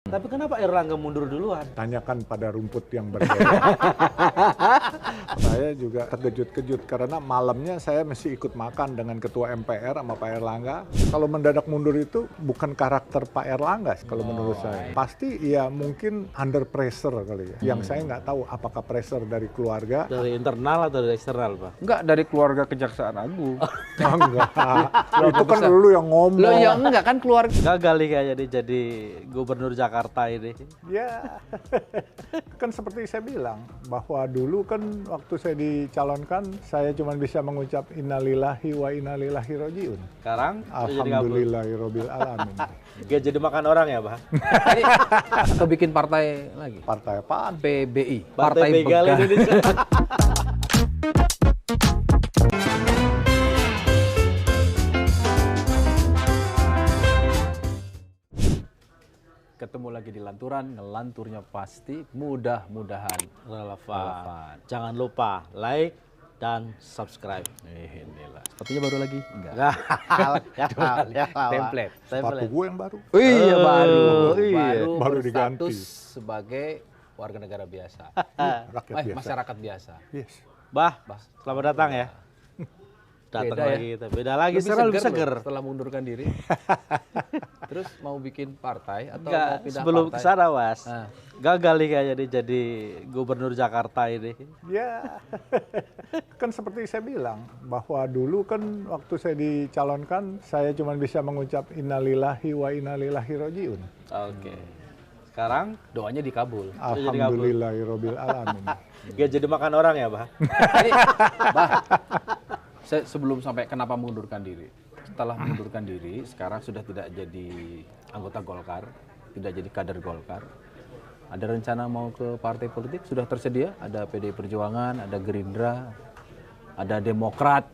Tapi kenapa Erlangga mundur duluan? Tanyakan pada rumput yang berbeda. Saya juga terkejut-kejut karena malamnya saya mesti ikut makan dengan Ketua MPR sama Pak Erlangga. Kalau mendadak mundur itu bukan karakter Pak Erlangga kalau menurut saya. Pasti ya mungkin under pressure kali ya. Yang saya nggak tahu apakah pressure dari keluarga. Dari internal atau dari eksternal, Pak? Enggak, dari keluarga Kejaksaan Agung. Enggak. Itu kan lu yang ngomong. Loh ya enggak kan keluarga. Gagal nih kayaknya jadi gubernur Jakarta ini. Ya, kan seperti saya bilang, bahwa dulu kan waktu saya dicalonkan, saya cuma bisa mengucap innalillahi wa innalillahi rojiun. Sekarang Alhamdulillahirabbil alamin. Gak jadi makan orang ya, Pak? Atau bikin partai lagi? Partai apaan? PBI. Partai Begal Begal. Indonesia. Ketemu lagi di Lanturan, ngelanturnya pasti mudah-mudahan Relevan. Jangan lupa like dan subscribe. Inilah. Sepatunya baru lagi? Enggak. Template. Sepatu gue yang baru. Oh iya baru. Baru berstatus diganti. sebagai warga negara biasa. Rakyat biasa. Masyarakat biasa. Yes. Bah, selamat datang ya. Datang Beda ya? lagi kita. Beda lagi, Lebih seger. loh setelah mundurkan diri. Terus mau bikin partai atau Enggak, mau pindah sebelum partai? kesana, Was. Ah. Gagal nih kayaknya jadi gubernur Jakarta ini. Ya, kan seperti saya bilang, bahwa dulu kan waktu saya dicalonkan, saya cuma bisa mengucap innalillahi wa innalillahi rojiun. Oke. Sekarang Doanya dikabul. Alhamdulillahirabbil alamin. gak jadi makan orang ya, Pak? Jadi, Bah, sebelum sampai kenapa mengundurkan diri. Setelah mengundurkan diri, sekarang sudah tidak jadi anggota Golkar, tidak jadi kader Golkar. Ada rencana mau ke partai politik? Sudah tersedia? Ada PDI Perjuangan, ada Gerindra, ada Demokrat,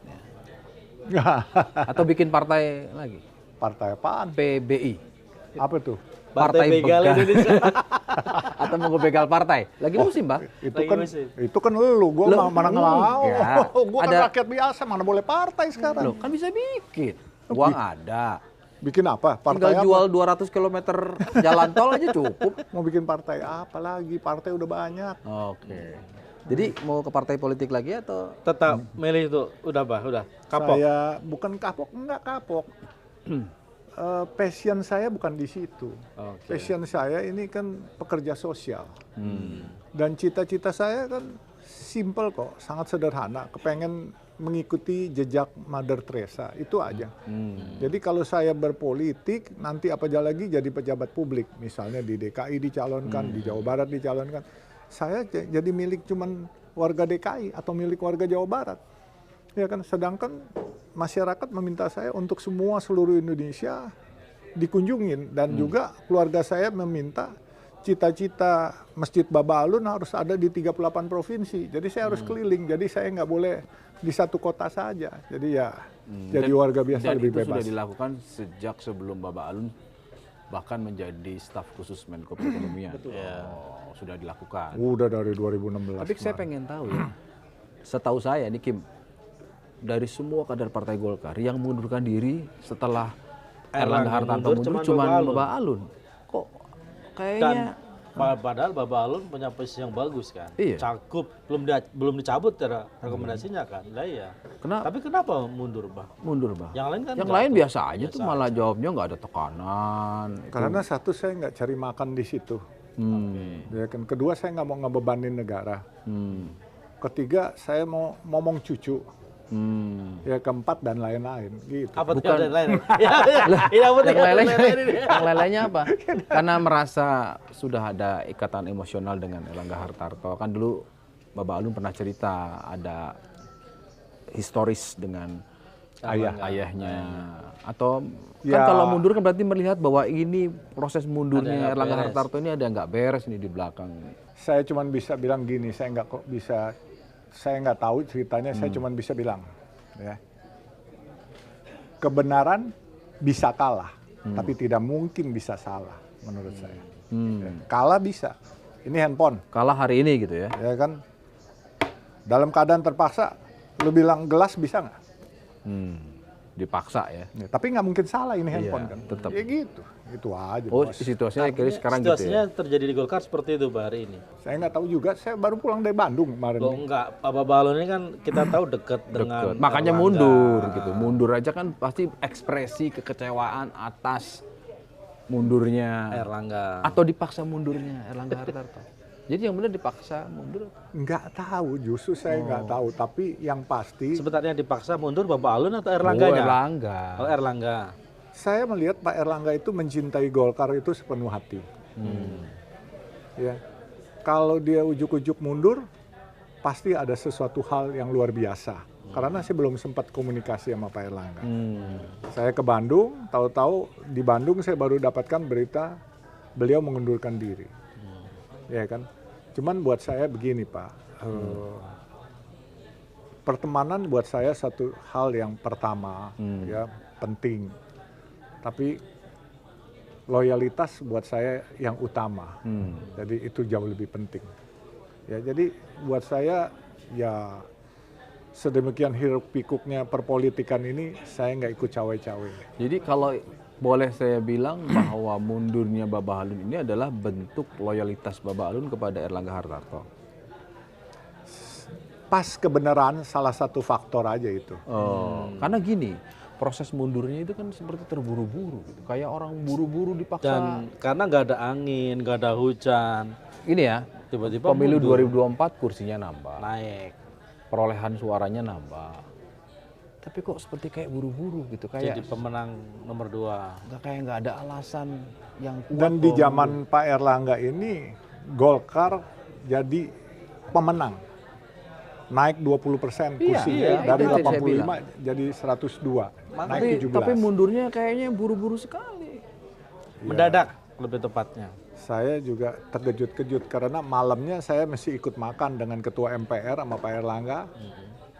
atau bikin partai lagi? Partai apaan? PBI. Apa tuh? Partai Begal Indonesia. Atau mau begal partai? Lagi musim, Bah. Itu kan lu, gua Loh, mana mau. enggak. Gua kan Ada- rakyat biasa, mana boleh partai sekarang. Loh, kan bisa bikin. Uang ada. Bikin apa? Tinggal Partai apa? jual 200 km jalan tol aja cukup. Mau bikin partai apa lagi? Partai udah banyak. Oke. Jadi mau ke partai politik lagi atau Tetap milih itu. Udah, Bah, udah. Kapok. Saya bukan kapok, enggak kapok. Passion saya bukan di situ. Oke. Passion saya ini kan pekerja sosial. Dan cita-cita saya kan simple kok, sangat sederhana. Kepengen mengikuti jejak Mother Teresa, itu aja. Jadi kalau saya berpolitik, nanti apa aja lagi jadi pejabat publik. Misalnya di DKI dicalonkan, di Jawa Barat dicalonkan. Saya jadi milik cuman warga DKI atau milik warga Jawa Barat. Ya kan, sedangkan masyarakat meminta saya untuk semua seluruh Indonesia dikunjungin. Dan juga keluarga saya meminta cita-cita Masjid Baba Alun harus ada di 38 provinsi. Jadi saya harus keliling, jadi saya nggak boleh di satu kota saja. Jadi ya jadi warga biasa lebih itu bebas. sudah dilakukan sejak sebelum Bapak Alun bahkan menjadi staf khusus Menko Perekonomian. Oh, sudah dilakukan. Udah dari 2016. Tapi saya pengen tahu ya. Setahu saya nih Kim, dari semua kader Partai Golkar yang mengundurkan diri setelah Erlangga Hartarto mundur cuma Bapak Alun. Kok kayaknya Padahal Bapak Alun punya posisi yang bagus kan. Iya. Cakup, belum dicabut cara rekomendasinya kan. Lah iya. Tapi kenapa mundur, Bah? mundur, Bah? Yang lain kan Yang nggak lain tuh. biasa aja tuh, malah jawabnya nggak ada tekanan. Karena satu, saya nggak cari makan di situ. Ya kan. Kedua, saya nggak mau ngebebanin negara. Ketiga, saya mau ngomong cucu. Ya, keempat dan lain-lain gitu. Apa tuh yang lain? Iya, Yang lain-lainnya apa? Karena merasa sudah ada ikatan emosional dengan Erlangga Hartarto. Kan dulu Bapak Alun pernah cerita ada historis dengan ayahnya. Atau kan Ya. kalau mundur kan berarti melihat bahwa ini proses Ada mundurnya nggak Erlangga beres. Hartarto ini ada nggak beres nih di belakang. Saya cuma bisa bilang gini, saya nggak tahu ceritanya, saya cuma bisa bilang, ya, kebenaran bisa kalah, tapi tidak mungkin bisa salah, menurut saya. Ya, kalah bisa, ini handphone, Kalah hari ini gitu ya. ya kan, dalam keadaan terpaksa, lu bilang gelas bisa nggak? Dipaksa ya. Ya, tapi nggak mungkin salah ini handphone kan, tetap. ya gitu. Itu aja, Oh, Bos. situasinya kira sekarang gitu Situasinya ya. terjadi di Golkar seperti itu Pak hari ini. Saya nggak tahu juga, saya baru pulang dari Bandung kemarin. Loh enggak, Pak Babalon ini kan kita tahu dekat dengan Deket. Makanya Erlangga. mundur gitu. Mundur aja kan pasti ekspresi kekecewaan atas mundurnya Erlangga. atau dipaksa mundurnya Erlangga Hartarto. Jadi yang benar dipaksa mundur. Nggak tahu, justru saya nggak tahu. Tapi yang pasti, Sebenarnya dipaksa mundur Bapak Alun atau Oh, Erlangganya? Erlangga. Oh, Erlangga. saya melihat Pak Erlangga itu mencintai Golkar itu sepenuh hati. Ya, kalau dia ujuk-ujuk mundur, pasti ada sesuatu hal yang luar biasa. Karena saya belum sempat komunikasi sama Pak Erlangga. Saya ke Bandung, tahu-tahu di Bandung saya baru dapatkan berita beliau mengundurkan diri. Ya kan? Cuman buat saya begini Pak, pertemanan buat saya satu hal yang pertama, ya penting. Tapi loyalitas buat saya yang utama. Jadi itu jauh lebih penting. Ya, jadi buat saya ya sedemikian hiruk pikuknya perpolitikan ini saya nggak ikut cawe-cawe. Jadi kalau boleh saya bilang bahwa mundurnya Baba Alun ini adalah bentuk loyalitas Baba Alun kepada Erlangga Hartarto. Pas kebenaran salah satu faktor aja itu. Karena gini, proses mundurnya itu kan seperti terburu-buru gitu. Kayak orang buru-buru dipaksa. Dan karena nggak ada angin, nggak ada hujan, Ini ya, tiba-tiba pemilu mundur, 2024 kursinya nambah, naik. perolehan suaranya nambah. Tapi kok seperti kayak buru-buru gitu, Jadi kayak pemenang nomor 2. nggak ada alasan yang kuat. Dan di zaman Pak Erlangga ini Golkar jadi pemenang. Naik 20% kursinya dari itu yang saya 85 jadi 102. Naik 17. Tapi mundurnya kayaknya buru-buru sekali. Mendadak lebih tepatnya. Saya juga terkejut-kejut karena malamnya saya mesti ikut makan dengan Ketua MPR sama Pak Erlangga.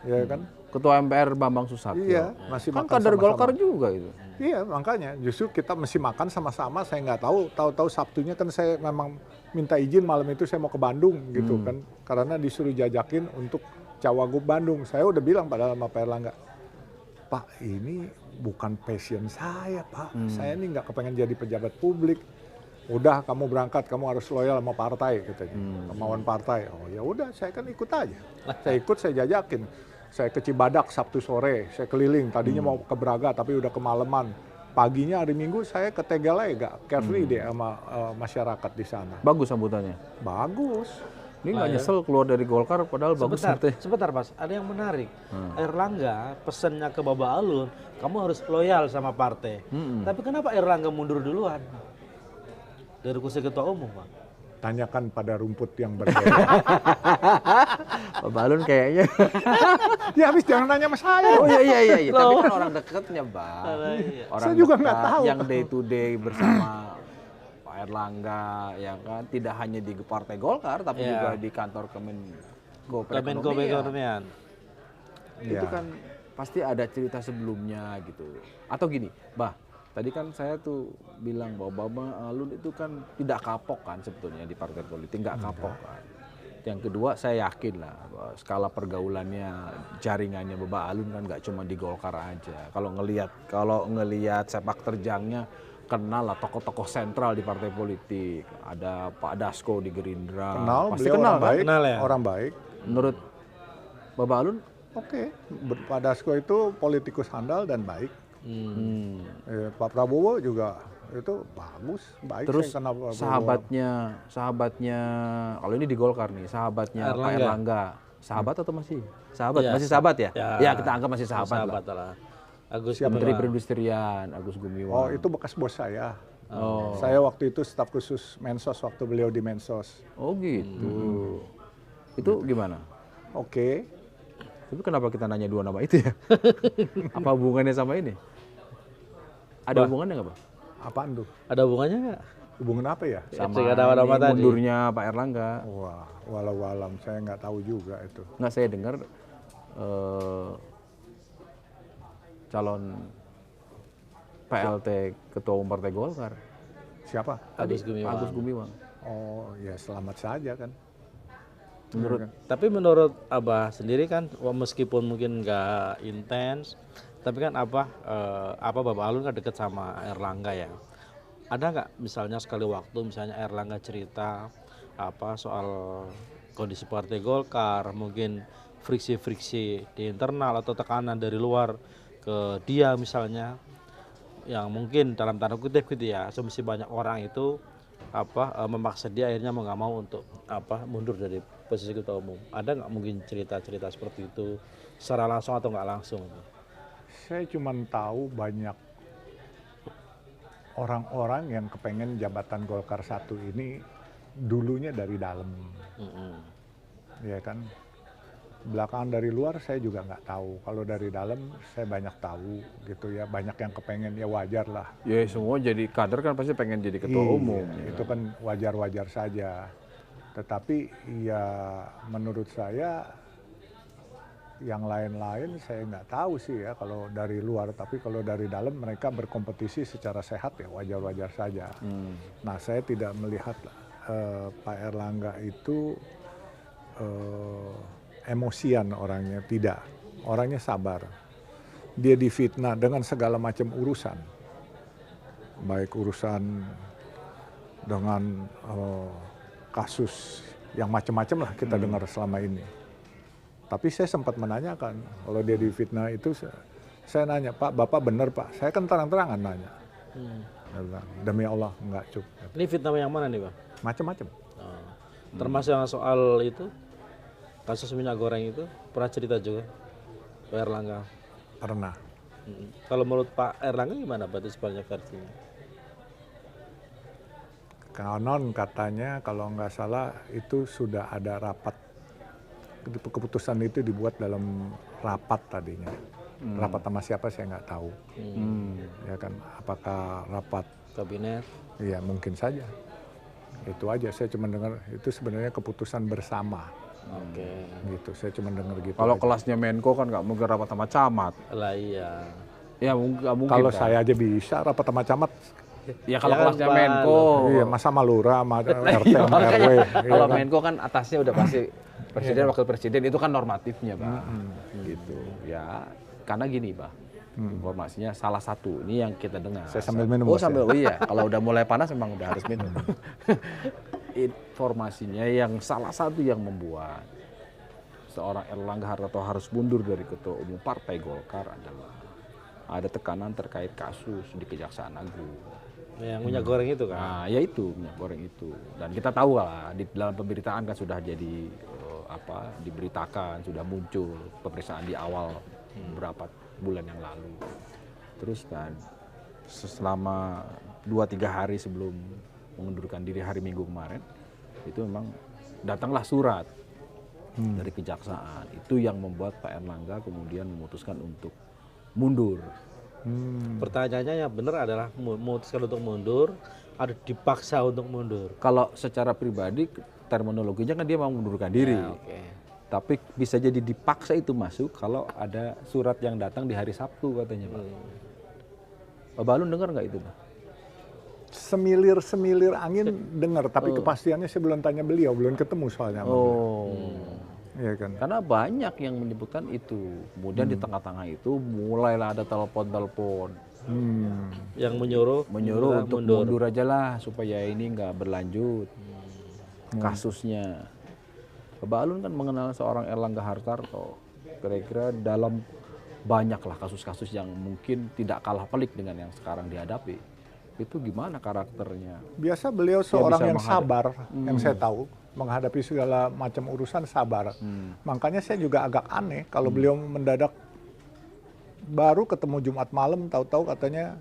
Ya kan? Ketua MPR Bambang Susatyo. Iya, masih Kan makan kader sama-sama. Golkar juga itu. Iya, makanya justru kita mesti makan sama-sama. Saya nggak tahu Sabtunya kan saya memang minta izin malam itu saya mau ke Bandung gitu kan. Karena disuruh jajakin untuk Cawagup Bandung. Saya udah bilang padahal sama Pak Erlangga, Pak ini bukan passion saya Pak. Saya ini nggak kepengen jadi pejabat publik. Udah kamu berangkat, kamu harus loyal sama partai katanya. Kemauan partai. Oh ya udah, saya kan ikut aja. Saya ikut, saya jajakin. Saya ke Cibadak Sabtu sore, saya keliling. Tadinya mau ke Braga tapi udah kemalaman. Paginya hari Minggu saya ke Tegalega, carefree deh sama masyarakat di sana. Bagus sambutannya. Bagus. Ini nggak nyesel keluar dari Golkar padahal bagus sambutannya. Sebentar Mas, ada yang menarik. Erlangga pesannya ke Baba Alun, kamu harus loyal sama partai. Tapi kenapa Erlangga mundur duluan? Dari kursi ketua umum Pak. Tanyakan pada rumput yang berbeda. Baba Alun kayaknya. Ya habis jangan nanya sama saya. Oh iya. Tapi kan orang dekatnya Bang. Orang Saya juga nggak dekat tahu. yang day to day bersama Pak Erlangga, ya kan. Tidak hanya di Partai Golkar, tapi juga di kantor Kemenko Perekonomian. Itu kan pasti ada cerita sebelumnya gitu. Atau gini, tadi kan saya tuh bilang bahwa Baba Alun itu kan tidak kapok kan sebetulnya di partai politik, nggak kapok kan. Yang kedua saya yakin lah bahwa skala pergaulannya, jaringannya Baba Alun kan nggak cuma di Golkar aja. Kalau ngelihat sepak terjangnya, kenal lah tokoh-tokoh sentral di partai politik. Ada Pak Dasko di Gerindra. Kenal, Pasti beliau kenal orang kan? baik. Kenal ya? Orang baik. Menurut Baba Alun? Oke. Pak Dasko itu politikus handal dan baik. Pak Prabowo juga itu bagus, baik. Terus saya kenal Pak Prabowo. sahabatnya kalau ini di Golkar nih, sahabatnya Pak Erlangga. Erlangga. Sahabat atau masih? Sahabat, Iya, masih sahabat ya? ya. Ya, kita anggap masih sahabat lah. lah. Agus Menteri Gumiwang. Perindustrian Agus Gumiwang. Oh, itu bekas bos saya. Oh. Saya waktu itu staf khusus Mensos waktu beliau di Mensos. Oh gitu. Itu gimana? Oke. Tapi kenapa kita nanya dua nama itu ya? Apa hubungannya sama ini? Ada hubungannya nggak, Pak? Apaan tuh? Ada hubungannya nggak? Hubungan apa ya? Sama Cek nama-nama ini tadi. mundurnya Pak Erlangga. Wah, walau alam saya nggak tahu juga itu. Nggak, saya dengar calon PLT Ketua Umum Partai Golkar. Siapa? Agus Gumiwang. Agus Gumiwang. Oh, ya selamat saja kan. Tapi menurut Abah sendiri kan, meskipun mungkin nggak intens, tapi kan Abah Baba Alun kan deket sama Erlangga ya. ada nggak misalnya sekali waktu misalnya Erlangga cerita apa soal kondisi Partai Golkar, mungkin friksi-friksi di internal atau tekanan dari luar ke dia misalnya, yang mungkin dalam tanda kutip gitu ya, asumsi banyak orang itu memaksa dia akhirnya mau nggak mau untuk mundur dari posisi ketua umum. Ada nggak mungkin cerita-cerita seperti itu secara langsung atau nggak langsung? Saya cuma tahu banyak orang-orang yang kepengen jabatan Golkar 1 ini dulunya dari dalam, ya kan. Belakangan dari luar saya juga nggak tahu. Kalau dari dalam saya banyak tahu gitu ya. Banyak yang kepengen, ya wajar lah. Ya semua jadi kader kan pasti pengen jadi ketua umum. Itu kan wajar-wajar saja. Tetapi ya menurut saya yang lain-lain saya nggak tahu sih ya kalau dari luar. Tapi kalau dari dalam mereka berkompetisi secara sehat ya wajar-wajar saja. Nah saya tidak melihat Pak Erlangga itu emosian orangnya, tidak. Orangnya sabar. Dia difitnah dengan segala macam urusan. Baik urusan dengan kasus yang macam-macam lah kita dengar selama ini. Tapi saya sempat menanyakan, kalau dia difitnah itu, saya nanya, Pak, Bapak benar Pak? Saya kan terang-terangan nanya. Demi Allah, enggak cukup. Ini fitnah yang mana nih Pak? Macam-macam. Termasuk yang soal itu, kasus minyak goreng itu, pernah cerita juga Pak Erlangga? Pernah. Kalau menurut Pak Erlangga gimana berarti sebenarnya versinya? Konon katanya kalau nggak salah itu sudah ada rapat. Keputusan itu dibuat dalam rapat tadinya. Rapat sama siapa saya nggak tahu. Ya kan, apakah rapat Kabinet? Iya mungkin saja. Itu aja, saya cuma dengar itu sebenarnya keputusan bersama. Oke. Gitu, saya cuma dengar gitu. Kalau aja. kelasnya Menko kan nggak mungkin rapat sama camat. Lah iya. Ya nggak mungkin. Kalau kan? saya aja bisa rapat sama camat. Ya kalau Ya kan, kelasnya Pak. Menko. Iya, masa sama lurah, sama RT, Iya, sama makanya RW. Iya kalau kan? Menko kan atasnya udah pasti presiden, wakil presiden, itu kan normatifnya, Pak. Gitu. Ya, karena gini, Pak. Informasinya salah satu, ini yang kita dengar. Saya sambil minum, Oh, Bos, sambil, oh iya. Kalau udah mulai panas memang udah harus minum. Informasinya yang salah satu yang membuat seorang Erlangga Hartarto harus mundur dari ketua umum Partai Golkar adalah ada tekanan terkait kasus di Kejaksaan Agung. Yang minyak goreng itu kan? Nah, ya itu minyak goreng itu. Dan kita tahu lah di dalam pemberitaan kan sudah jadi diberitakan, sudah muncul pemeriksaan di awal beberapa bulan yang lalu. Terus kan selama 2-3 hari sebelum mengundurkan diri hari Minggu kemarin, itu memang datanglah surat dari kejaksaan. Itu yang membuat Pak Erlangga kemudian memutuskan untuk mundur. Pertanyaannya yang benar adalah memutuskan untuk mundur, ada dipaksa untuk mundur. Kalau secara pribadi terminologinya kan dia mau mengundurkan diri. Ya, oke. Tapi bisa jadi dipaksa itu masuk kalau ada surat yang datang di hari Sabtu katanya, Pak. Pak Balun dengar nggak itu, Pak? Semilir-semilir angin dengar, tapi kepastiannya saya belum tanya beliau, belum ketemu soalnya. sama beliau. Iya kan. Karena banyak yang menyebutkan itu. Kemudian di tengah-tengah itu mulailah ada telepon-telepon Yang menyuruh untuk mundur aja lah supaya ini nggak berlanjut kasusnya. Pak Balun kan mengenal seorang Erlangga Hartarto. Kira-kira dalam banyaklah kasus-kasus yang mungkin tidak kalah pelik dengan yang sekarang dihadapi. Itu gimana karakternya? Biasa beliau seorang bisa yang sabar, yang saya tahu. Menghadapi segala macam urusan sabar. Makanya saya juga agak aneh kalau beliau mendadak baru ketemu Jumat malam, tahu-tahu katanya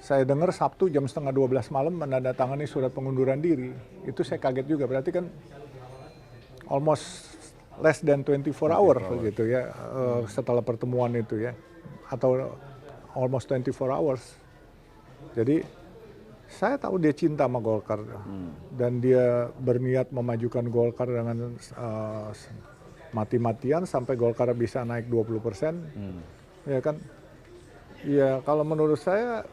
saya dengar Sabtu jam 11:30 malam menandatangani surat pengunduran diri. Itu saya kaget juga, berarti kan almost less than 24 hours gitu ya setelah pertemuan itu ya, atau almost 24 hours. Jadi saya tahu dia cinta sama Golkar dan dia berniat memajukan Golkar dengan mati-matian sampai Golkar bisa naik 20%. Ya kan? Ya kalau menurut saya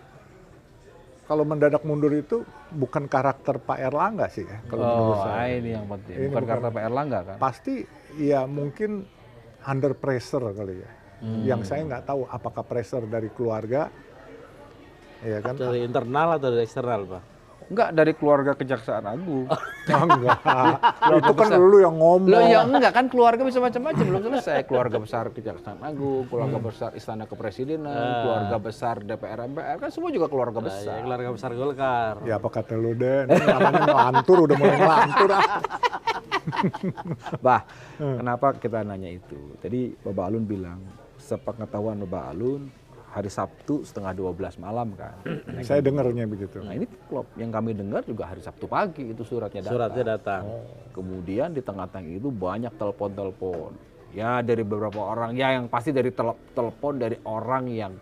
kalau mendadak mundur itu bukan karakter Pak Erlangga sih ya. Kalau menurut saya. Ini yang penting. Ini Bukan karakter Pak Erlangga kan? Pasti ya mungkin under pressure kali ya. Yang saya nggak tahu apakah pressure dari keluarga ya kan? Dari internal atau dari eksternal, Pak? Enggak, dari keluarga Kejaksaan Agung. Enggak. Itu kan lu yang ngomong. Loh ya enggak, kan keluarga bisa macam-macam, belum selesai. Keluarga besar Kejaksaan Agung, keluarga besar Istana Kepresidenan, keluarga besar DPR MPR, kan semua juga keluarga Ya, besar. keluarga besar Golkar. Ya apa kata lu, Den? Ini namanya ngelantur, udah mulai ngelantur. Bah, kenapa kita nanya itu? Tadi Bapak Alun bilang, sepengetahuan Bapak Alun, hari Sabtu setengah 12 malam kan. Saya dengarnya begitu. Nah ini klub yang kami dengar juga hari Sabtu pagi itu suratnya datang. Suratnya datang. Kemudian di tengah-tengah itu banyak telepon-telepon. Ya dari beberapa orang, ya yang pasti dari telepon dari orang yang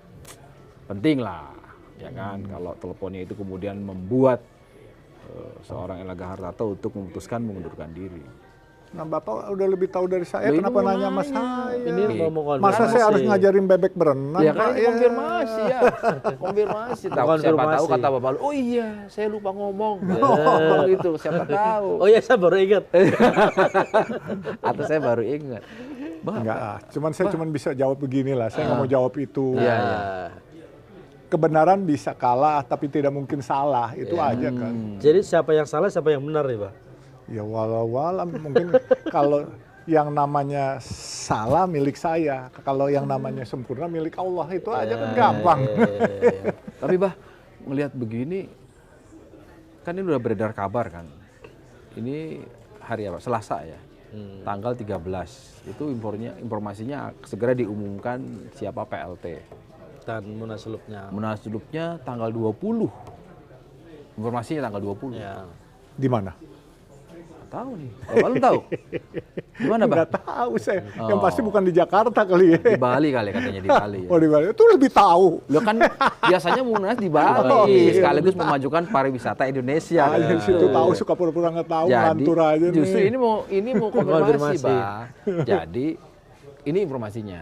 penting lah. Ya kan, kalau teleponnya itu kemudian membuat seorang Erlangga Hartarto untuk memutuskan mengundurkan diri. Nah, Bapak udah lebih tahu dari saya, Loh, ini kenapa mau nanya sama nanya. saya? Ini mau konfirmasi. Masa saya harus ngajarin bebek berenang? Ya kan Pak? ini konfirmasi ya, konfirmasi. Tahu siapa Konfirmasi. tahu kata Bapak Alun, oh iya saya lupa ngomong. Oh, gitu, siapa tahu. Oh iya, saya baru ingat. Atau saya baru ingat. Bah, Enggak, saya cuman bisa jawab beginilah. Saya nggak mau jawab itu. Iya, Nah, iya. Kebenaran bisa kalah, tapi tidak mungkin salah. Itu aja kan. Jadi siapa yang salah, siapa yang benar nih, Pak? Ya walau-walau mungkin kalau yang namanya salah milik saya, kalau yang namanya sempurna milik Allah, itu aja kan gampang. Tapi Bah, melihat begini, kan ini udah beredar kabar kan. Ini hari apa? Selasa ya. Tanggal 13. Itu informasinya segera diumumkan siapa PLT. Dan munaslupnya. Munaslupnya tanggal 20. Informasinya tanggal 20. Ya. Di mana? Tahu nih. Bapak lu tahu? Di mana, Bah? Nggak tahu saya. Yang pasti bukan di Jakarta kali ya. Di Bali kali katanya, di Bali ya. Oh di Bali, itu lebih tahu. Lo kan biasanya Munas di Bali, Oh, iya. sekaligus memajukan pariwisata Indonesia. Ah, kan. dari situ tahu, suka pura-pura nggak tahu, Jadi ngantur aja justru nih. ini mau konfirmasi, Konfirmasi. Bah. Jadi ini informasinya.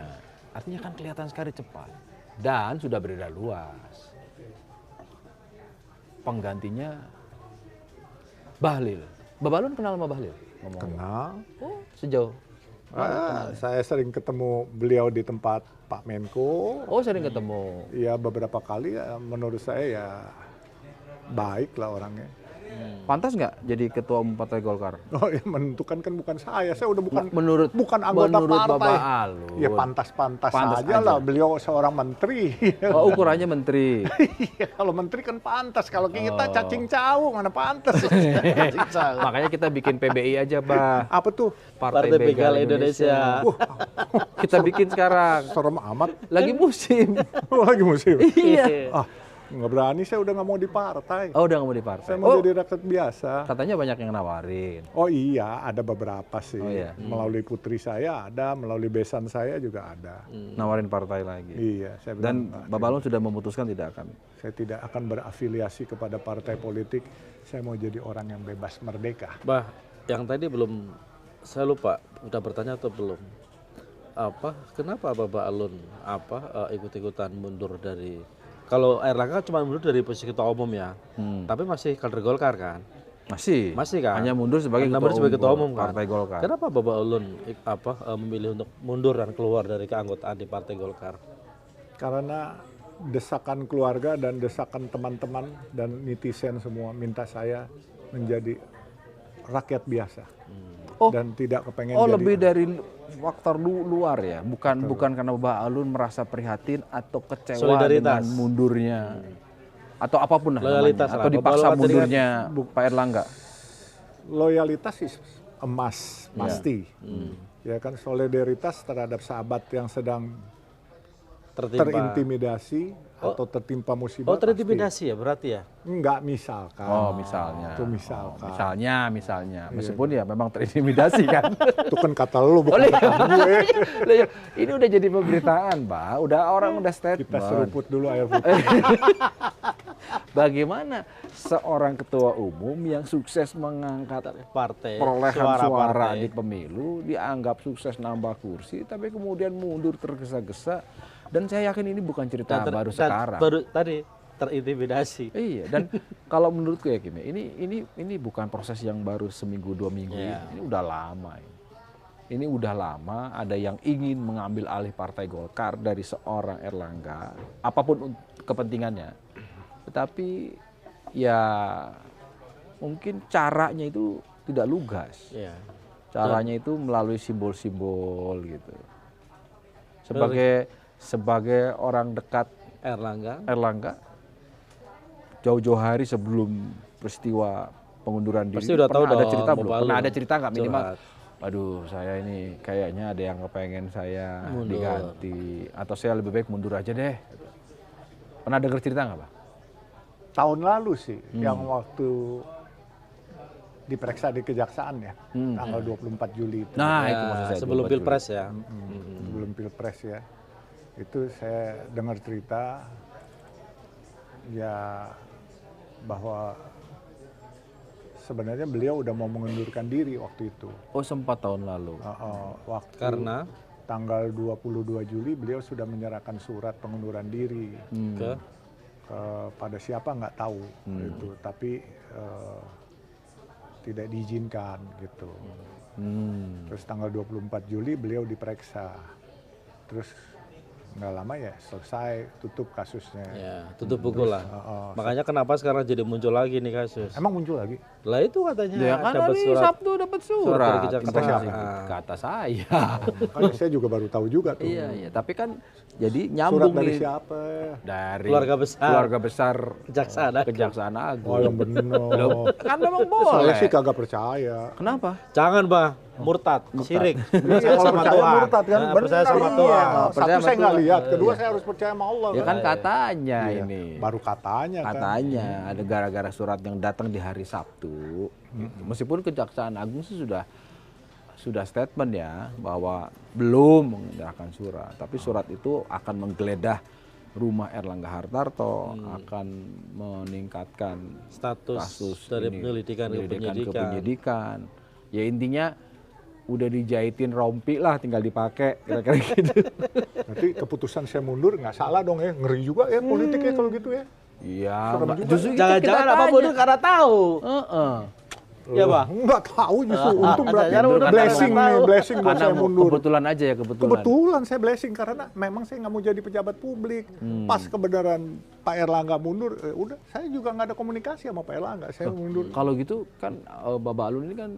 Artinya kan kelihatan sekali cepat dan sudah beredar luas. Penggantinya Bahlil. Bapak Alun kenal sama Bahlil? Ngomong. Kenal. Oh, sejauh. Saya sering ketemu beliau di tempat Pak Menko. Oh, sering ketemu. Ya beberapa kali ya, menurut saya ya baik lah orangnya. Pantas nggak jadi ketua umum Partai Golkar? Oh ya menentukan kan bukan saya udah bukan Menurut anggota menurut partai. Bapak Alun. Ya pantas-pantas Pantas saja aja. lah, beliau seorang menteri. Oh, ukurannya menteri. Iya, kalau menteri kan pantas, kalau kita Oh. cacing cau mana pantas. Cacing cau. Makanya kita bikin PBI aja, Bah. Apa tuh? Partai Begal Indonesia. Kita bikin sekarang. Serem amat. Lagi musim. Lagi musim. Iya. Ah, nggak berani, saya udah nggak mau di partai. Oh, udah nggak mau di partai. Saya mau Oh, jadi rakyat biasa. katanya banyak yang nawarin. Oh iya, ada beberapa sih. Oh, iya. Melalui putri saya ada, melalui besan saya juga ada. Nawarin partai lagi. Iya, saya bilang, Dan "Nggak, Bapak Alun sudah memutuskan tidak akan. saya tidak akan berafiliasi kepada partai politik. Saya mau jadi orang yang bebas merdeka. Bah, yang tadi belum, saya lupa, udah bertanya atau belum? Kenapa Bapak Alun ikut-ikutan mundur dari, kalau Erlangga cuma mundur dari posisi ketua umum ya, tapi masih kader Golkar kan? Masih. Masih kan? Hanya mundur sebagai ketua umum kan? Partai Golkar. Kenapa Bapak Alun memilih untuk mundur dan keluar dari keanggotaan di Partai Golkar? Karena desakan keluarga dan desakan teman-teman dan netizen semua minta saya menjadi rakyat biasa. Oh. Dan tidak kepengen Oh, jadi lebih dari faktor luar ya, bukan karena Bapak Alun merasa prihatin atau kecewa Solidaritas. dengan mundurnya atau apapun lah Loyalitas namanya, lah. atau Bapak dipaksa Alun tadi kan mundurnya Pak Erlangga. loyalitas is emas pasti. Ya kan, solidaritas terhadap sahabat yang sedang terintimidasi atau tertimpa musibah. Oh, terintimidasi ya berarti ya? pasti. Enggak, misalkan. Oh, misalnya. Itu misalkan. Misalnya. Meskipun ya memang terintimidasi kan. Itu kan kata lu, bukan kata gue. Loh, ya, ini udah jadi pemberitaan, Pak. Orang udah statement. Kita seruput dulu air putih. Bagaimana seorang ketua umum yang sukses mengangkat Partai, perolehan suara partai. di pemilu, dianggap sukses nambah kursi, tapi kemudian mundur tergesa-gesa. Dan saya yakin ini bukan cerita baru sekarang. Baru tadi terintimidasi. Iya, dan kalau menurutku ya gini, ini bukan proses yang baru seminggu 2 minggu Iya. ini udah lama. Ini udah lama ada yang ingin mengambil alih Partai Golkar dari seorang Erlangga, apapun kepentingannya. Tetapi ya mungkin caranya itu tidak lugas. Iya. Caranya itu melalui simbol-simbol gitu. Sebagai orang dekat Erlangga. jauh-jauh hari sebelum peristiwa pengunduran diri Pasti udah tahu pernah ada dong, cerita mau belum? balun. Pernah ada cerita nggak minimal? Curhat. Aduh, saya ini kayaknya ada yang kepengen saya Mundur. diganti atau saya lebih baik mundur aja deh. Pernah dengar cerita nggak, Pak? Tahun lalu sih, yang waktu diperiksa di kejaksaan ya, tanggal 24 Juli itu. Nah, Ya, itu maksud saya. sebelum 24 Juli. Pilpres ya. Sebelum Pilpres ya. Itu saya dengar cerita ya bahwa sebenarnya beliau udah mau mengundurkan diri waktu itu. Oh, sempat tahun lalu. Waktu Karena tanggal 22 Juli beliau sudah menyerahkan surat pengunduran diri ke pada siapa nggak tahu itu, tapi tidak diizinkan gitu. Terus tanggal 24 Juli beliau diperiksa. Terus nggak lama ya selesai, tutup kasusnya. ya tutup buku lah. Makanya kenapa sekarang jadi muncul lagi nih kasus? Emang muncul lagi? Lah itu katanya Ya kan dapat hari surat. Sabtu dapat surat surat. dari kejaksaan. Kata siapa? Kata saya. Makanya saya juga baru tahu juga tuh. Iya, tapi kan jadi Surat nyambung dari nih. siapa? Dari Keluarga besar. Kejaksaan Kejaksaan Agung. Oh yang benar. Kan memang Saya boleh. sih kagak percaya. Kenapa? Jangan bah, murtad, syirik. Percaya Kalau sama percaya Tuhan. murtad kan, Nah, benar. percaya sama Iya. Tuhan. Satu Percaya saya sama nggak Tuhan. lihat, kedua Iya. saya harus percaya sama Allah. Ya kan katanya Iya. ini. Baru katanya kan. Katanya ada gara-gara surat yang datang di hari Sabtu. Meskipun Kejaksaan Agung sih sudah statement ya bahwa belum menyerahkan surat, tapi surat itu akan menggeledah rumah Erlangga Hartarto, akan meningkatkan Status kasus dari ini, penyelidikan ke ke penyidikan. penyidikan. Ya intinya udah dijahitin rompi lah, tinggal dipakai kira-kira gitu. Berarti keputusan saya mundur nggak salah dong ya, ngeri juga ya politiknya kalau gitu ya. Iya, Serem Mbak. juga. Justru itu Jangan-jangan kita apapun tanya. karena tahu. Heeh. Ya, Bah? Nggak tahu justru, untung berarti Jangan udah blessing karena nih, tahu. blessing buat Karena saya mundur. kebetulan aja ya, kebetulan. Kebetulan saya blessing karena memang saya nggak mau jadi pejabat publik. Pas kebenaran Pak Erlangga mundur, udah saya juga nggak ada komunikasi sama Pak Erlangga, saya mundur. Kalau gitu kan Bapak Alun ini kan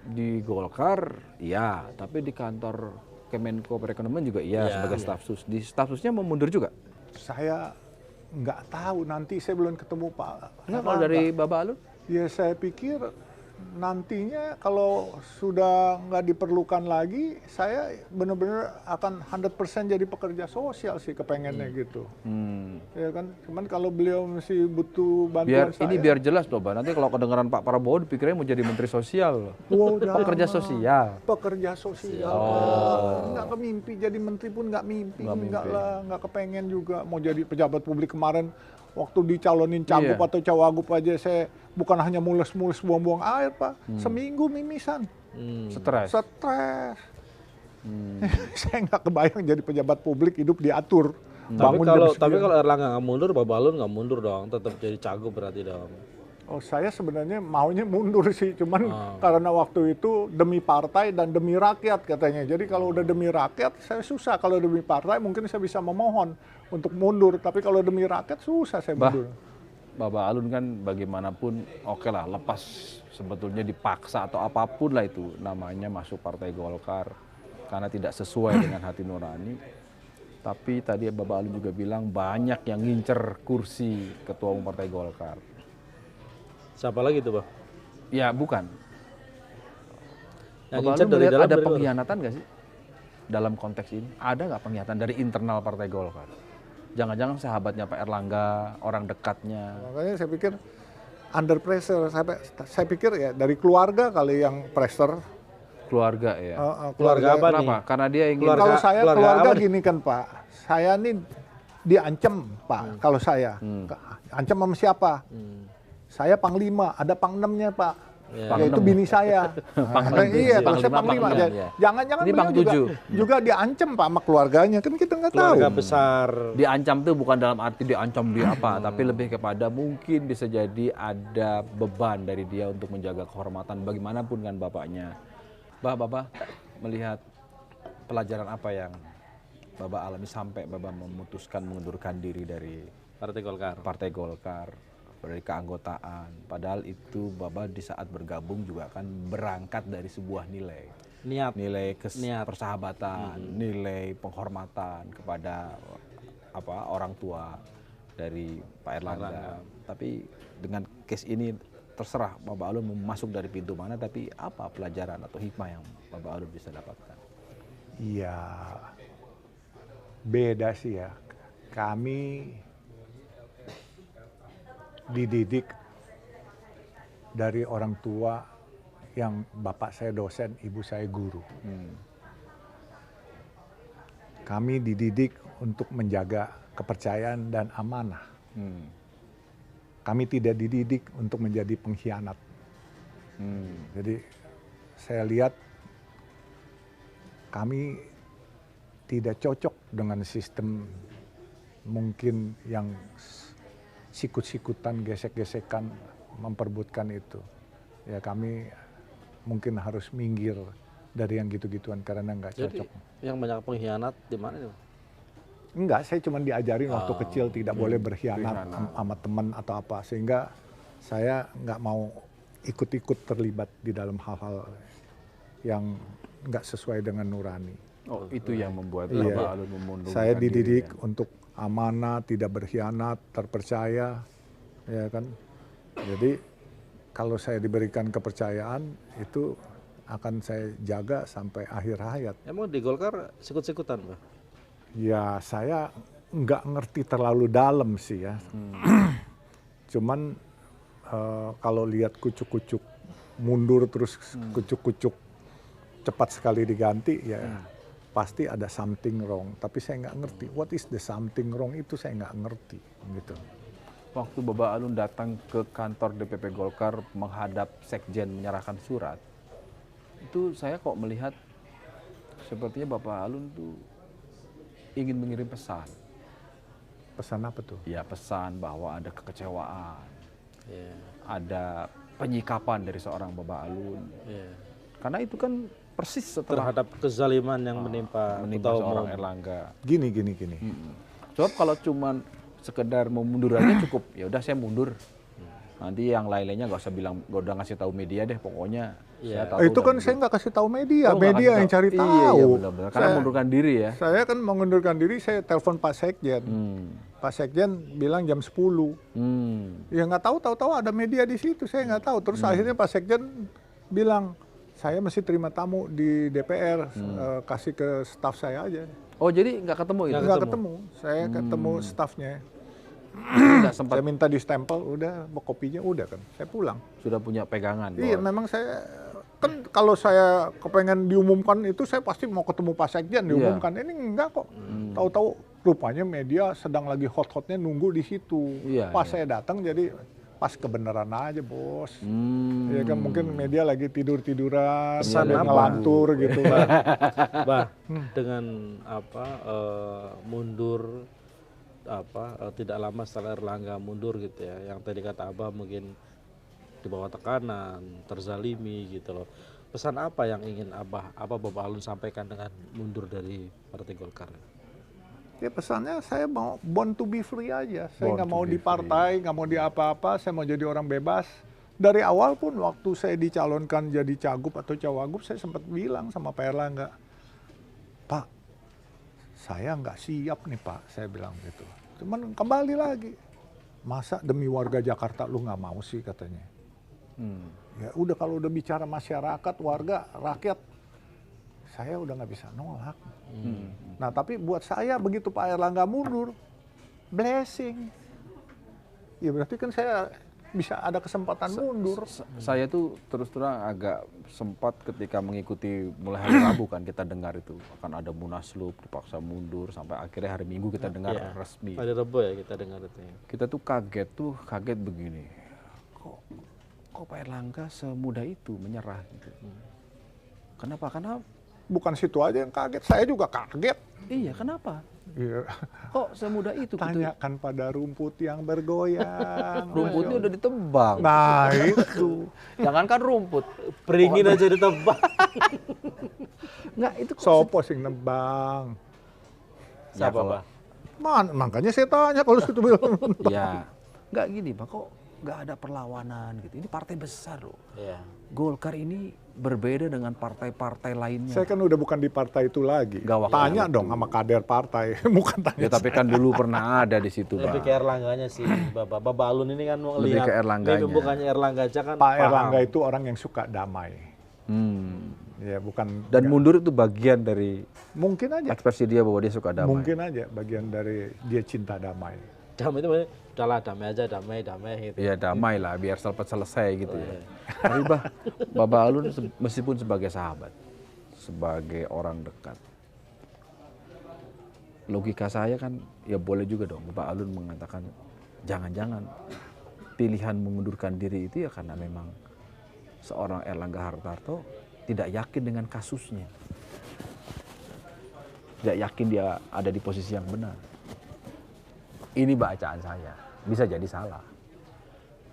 di Golkar, iya, tapi di kantor Kemenko Perekonomian juga iya, sebagai staf sus. Di staf susnya mau mundur juga? Saya nggak tahu, nanti saya belum ketemu Pak Enggak, kalau Erlangga. dari Bapak Alun? Ya saya pikir nantinya kalau sudah nggak diperlukan lagi, saya benar-benar akan 100% jadi pekerja sosial sih kepengennya gitu. Ya kan, cuman kalau beliau masih butuh bantuan saya. Biar jelas loh, Pak. Nanti kalau kedengeran Pak Prabowo dipikirnya mau jadi Menteri Sosial. Wow, jangan. Pekerja sosial. Pekerja sosial. Nggak kemimpi jadi menteri pun nggak mimpi. Nggak lah, nggak kepengen juga mau jadi pejabat publik. Kemarin waktu dicalonin cagup atau cawagup aja saya bukan hanya mules-mules buang-buang air Pak, seminggu mimisan, Stres. stres. Saya nggak kebayang jadi pejabat publik hidup diatur. Tapi Bangun kalau jam tapi 9. kalau Erlangga nggak mundur, Bapak Alun nggak mundur dong, tetap jadi cagup berarti dong. Oh saya sebenarnya maunya mundur sih, cuman karena waktu itu demi partai dan demi rakyat katanya. Jadi kalau udah demi rakyat saya susah, kalau demi partai mungkin saya bisa memohon untuk mundur, tapi kalau demi rakyat susah saya mundur. Bapak Alun kan bagaimanapun oke lah, lepas sebetulnya dipaksa atau apapun lah itu namanya masuk Partai Golkar karena tidak sesuai dengan hati nurani. Tapi tadi Bapak Alun juga bilang banyak yang ngincer kursi ketua umum Partai Golkar. Siapa lagi tuh, Bang? Ya bukan. Yang Bapak ngincer Alun dari melihat dalam ada dari luar. pengkhianatan nggak sih dalam konteks ini? Ada nggak pengkhianatan dari internal Partai Golkar? Jangan-jangan sahabatnya Pak Erlangga, orang dekatnya. Makanya saya pikir under pressure. Saya pikir ya dari keluarga kali yang pressure. Keluarga ya. Keluarga apa nih? Kenapa? Karena dia ingin Kalau saya keluarga keluarga apa nih? gini kan Pak, saya nih diancam Pak. Kalau saya, ancam sama siapa? Saya panglima, ada pangnemnya Pak. Yaitu bini saya. Iya, kalau saya panglima. Panglim, ya. Jangan-jangan Ini beliau Pang juga, 7. juga diancam Pak sama keluarganya, kan kita nggak tahu. Keluarga besar. diancam tuh bukan dalam arti diancam dia apa, tapi lebih kepada mungkin bisa jadi ada beban dari dia untuk menjaga kehormatan bagaimanapun kan bapaknya. Bapak melihat pelajaran apa yang Bapak alami sampai Bapak memutuskan mengundurkan diri dari Partai Golkar. Partai Golkar, dari keanggotaan. Padahal itu Bapak di saat bergabung juga kan berangkat dari sebuah nilai. Nilai persahabatan, nilai penghormatan kepada orang tua dari Pak Erlangga. Tapi dengan case ini terserah Bapak Alun mau masuk dari pintu mana, tapi apa pelajaran atau hikmah yang Bapak Alun bisa dapatkan? Iya, beda sih ya. Kami dididik dari orang tua yang bapak saya dosen, ibu saya guru. Kami dididik untuk menjaga kepercayaan dan amanah. Kami tidak dididik untuk menjadi pengkhianat. Jadi saya lihat kami tidak cocok dengan sistem mungkin yang sikut-sikutan, gesek-gesekan, memperbutkan itu. Ya kami mungkin harus minggir dari yang gitu-gituan karena nggak cocok. Jadi yang banyak pengkhianat di mana itu? Enggak, saya cuma diajarin waktu kecil tidak boleh berkhianat sama teman atau apa. Sehingga saya nggak mau ikut-ikut terlibat di dalam hal-hal yang nggak sesuai dengan nurani. Oh, itu yang membuat Iya. Bapak Alun memundurkan Saya diri, dididik ya? untuk amanah, tidak berkhianat, terpercaya, ya kan. Jadi kalau saya diberikan kepercayaan itu akan saya jaga sampai akhir hayat. Emang di Golkar sikut-sikutan, Pak? Ya saya nggak ngerti terlalu dalam sih ya. Cuman kalau lihat kucuk-kucuk mundur terus kucuk-kucuk cepat sekali diganti ya pasti ada something wrong. Tapi saya nggak ngerti what is the something wrong itu, saya nggak ngerti gitu. Waktu Bapak Alun datang ke kantor DPP Golkar menghadap Sekjen menyerahkan surat, itu saya kok melihat sepertinya Bapak Alun tuh ingin mengirim pesan. Pesan apa tuh? Ya pesan bahwa ada kekecewaan, Iya. ada penyikapan dari seorang Bapak Alun. Iya. Karena itu kan persis setelah Terhadap kezaliman yang menimpa Ketua seorang Umum. Erlangga. Gini. Sebab kalau cuman sekedar mau mundur aja cukup, ya udah saya mundur. Nanti yang lain-lainnya nggak usah bilang, gak udah ngasih tahu media deh, pokoknya. Iya. Saya tahu Itu kan saya nggak kasih tahu media, Oh, nggak media kasih yang tahu. cari tahu. Iya, benar-benar. Karena Saya- mengundurkan diri ya. Saya kan mengundurkan diri, saya telepon Pak Sekjen. Pak Sekjen bilang jam 10. Ya nggak tahu ada media di situ, saya nggak tahu. Terus akhirnya Pak Sekjen bilang, saya mesti terima tamu di DPR, kasih ke staf saya aja. Oh jadi nggak ketemu itu? Nggak ketemu, saya ketemu stafnya. Nggak sempat, Saya minta di stempel, udah kopinya udah kan, saya pulang. sudah punya pegangan. Iya, bahwa- memang saya kan kalau saya kepengen diumumkan itu saya pasti mau ketemu Pak Sekjen diumumkan. Ini enggak kok. Tahu-tahu rupanya media sedang lagi hot-hotnya nunggu di situ. Iya, Pas iya. saya datang jadi pas kebenaran aja, Bos. Hmm. Ya kan mungkin media lagi tidur-tiduran, Pesan sambil apa? ngelantur gitu. Bah, dengan mundur tidak lama setelah Erlangga mundur gitu ya, yang tadi kata Abah mungkin di bawah tekanan, terzalimi gitu loh. Pesan apa yang ingin Bapak Alun sampaikan dengan mundur dari Partai Golkar? Ya pesannya saya mau born to be free aja. Saya Born nggak to mau be di partai, nggak mau di apa-apa. Saya mau jadi orang bebas. Dari awal pun waktu saya dicalonkan jadi cagup atau cawagup, saya sempat bilang sama Pak Erlangga, Pak, saya nggak siap nih Pak, saya bilang gitu. Cuman kembali lagi, masa demi warga Jakarta lu nggak mau sih katanya. Ya udah kalau udah bicara masyarakat, warga, rakyat, saya udah nggak bisa nolak. Nah tapi buat saya begitu Pak Erlangga mundur, blessing. Ya berarti kan saya bisa ada kesempatan mundur. Saya tuh terus terang agak sempat ketika mengikuti mulai hari Rabu kan kita dengar itu akan ada munaslup dipaksa mundur sampai akhirnya hari Minggu kita dengar Iya. resmi. Hari Rebo ya kita dengar itu ya. Kita tuh kaget begini. Kok Pak Erlangga semudah itu menyerah gitu. Kenapa? Karena Bukan situ aja yang kaget, saya juga kaget. iya, kenapa? Iya. Kok semudah itu? Gitu? Tanyakan pada rumput yang bergoyang. Rumputnya udah ditebang. Nah itu. Jangankan rumput. Beringin aja ditebang. Enggak, itu kok Sopo sing nebang. Siapa, kalau- Pak? Makanya saya tanya kalau situ bilang. Ya, nggak gini Pak, kok nggak ada perlawanan gitu. Ini partai besar loh. Iya. Golkar ini berbeda dengan partai-partai lainnya. Saya kan udah bukan di partai itu lagi. Nggak waktu Tanya itu. dong sama kader partai, bukan tanya. Ya tapi kan dulu pernah ada di situ Lebih Pak. ke Erlangganya sih, Bapak Alun ini kan mau Lebih lihat. ke Erlangganya. Ini bukannya Erlangga aja kan. Pak paham. Erlangga itu orang yang suka damai. Ya bukan. Dan mundur itu bagian dari Mungkin aja. ekspresi dia bahwa dia suka damai. Mungkin aja bagian dari dia cinta damai. Damai itu maksudnya, udahlah damai aja, damai gitu. Ya damai lah, biar selesai gitu ya. Tapi Bapak Alun meskipun sebagai sahabat, sebagai orang dekat, logika saya kan ya boleh juga dong Bapak Alun mengatakan jangan-jangan pilihan mengundurkan diri itu ya karena memang seorang Erlangga Hartarto tidak yakin dengan kasusnya. Tidak yakin dia ada di posisi yang benar. Ini bacaan saya, bisa jadi salah.